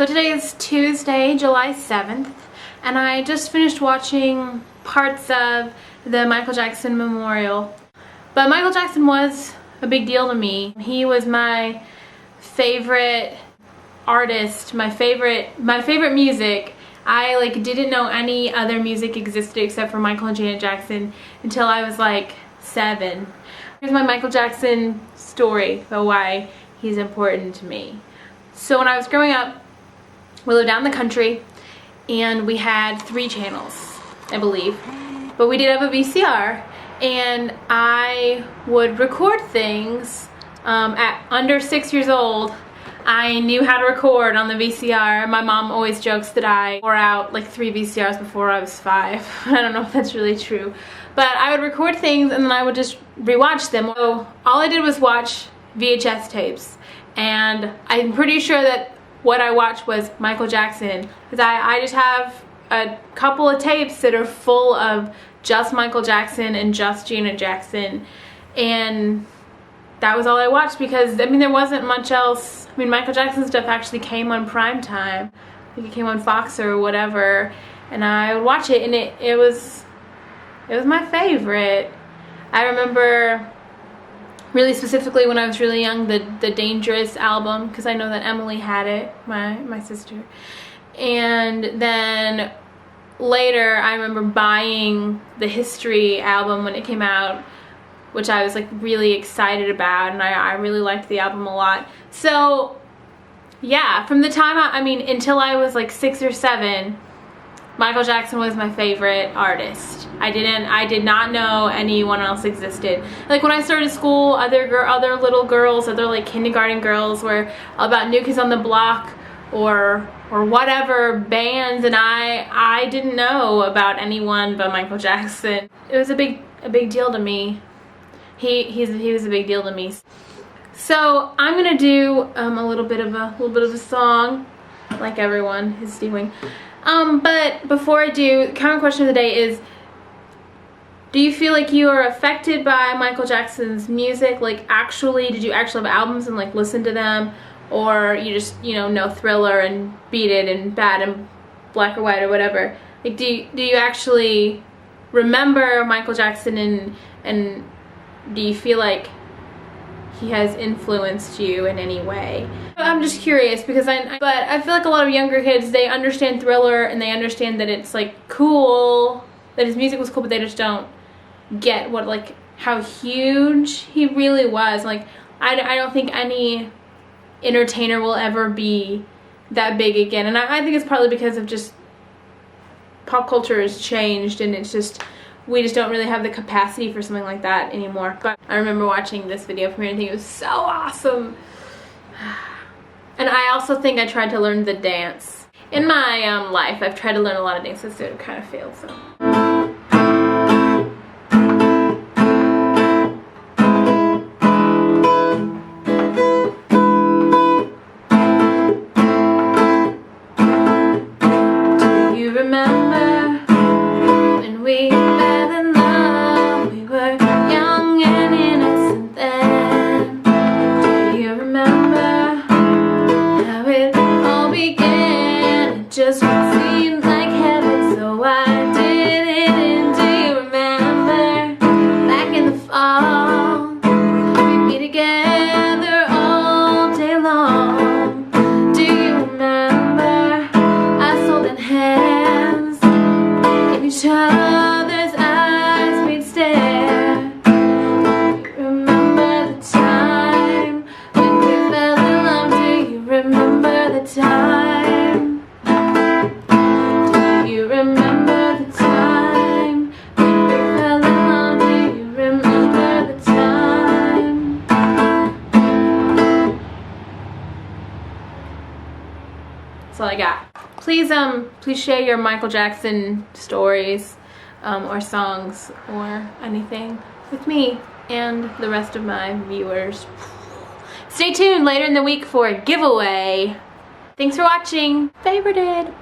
So today is Tuesday, July 7th, and I just finished watching parts of the Michael Jackson memorial. But Michael Jackson was a big deal to me. He was my favorite artist, my favorite music. I didn't know any other music existed except for Michael and Janet Jackson until I was like 7. Here's my Michael Jackson story of why he's important to me. So when I was growing up, we lived out in the country and we had 3 channels, I believe. But we did have a VCR, and I would record things at under 6 years old. I knew how to record on the VCR. My mom always jokes that I wore out like 3 VCRs before I was 5. I don't know if that's really true. But I would record things and then I would just rewatch them. So all I did was watch VHS tapes. And I'm pretty sure that what I watched was Michael Jackson. Because I just have a couple of tapes that are full of just Michael Jackson and just Janet Jackson. And that was all I watched because, I mean, there wasn't much else. I mean, Michael Jackson stuff actually came on prime time. I think it came on Fox or whatever. And I would watch it, and it was my favorite. I remember really specifically when I was really young, the Dangerous album, because I know that Emily had it, my sister. And then later I remember buying the History album when it came out, which I was like really excited about, and I really liked the album a lot. So yeah, from the time until I was like 6 or 7, Michael Jackson was my favorite artist. I did not know anyone else existed. Like when I started school, other little girls, other like kindergarten girls were about New Kids on the Block or whatever bands, and I didn't know about anyone but Michael Jackson. It was a big deal to me. He was a big deal to me. So I'm gonna do a little bit of a song, like everyone is doing. But before I do, the common question of the day is, do you feel like you are affected by Michael Jackson's music? Like did you actually have albums and like listen to them? Or you just, know Thriller and Beat It and Bad and Black or White or whatever? Like do you actually remember Michael Jackson and do you feel like he has influenced you in any way? I'm just curious because I feel like a lot of younger kids, they understand Thriller and they understand that it's like cool, that his music was cool, but they just don't get how huge he really was. Like I don't think any entertainer will ever be that big again, and I think it's partly because of just pop culture has changed, and it's just we just don't really have the capacity for something like that anymore. But I remember watching this video from here and thinking it was so awesome. And I also think I tried to learn the dance. In my life, I've tried to learn a lot of dances, so it kind of failed, so. Do you remember when we fell in love? We were young and innocent then. Do you remember how it all began? It just seemed like heaven, so I did it. And do you remember back in the fall, we'd be together all day long? Do you remember us holding hands in each other's eyes, we'd stare? Do you remember the time when we fell in love? Do you remember the time? Do you remember the time when we fell in love? Do you remember the time? That's all I got. Please share your Michael Jackson stories or songs or anything with me and the rest of my viewers. Stay tuned later in the week for a giveaway. Thanks for watching. Favorited.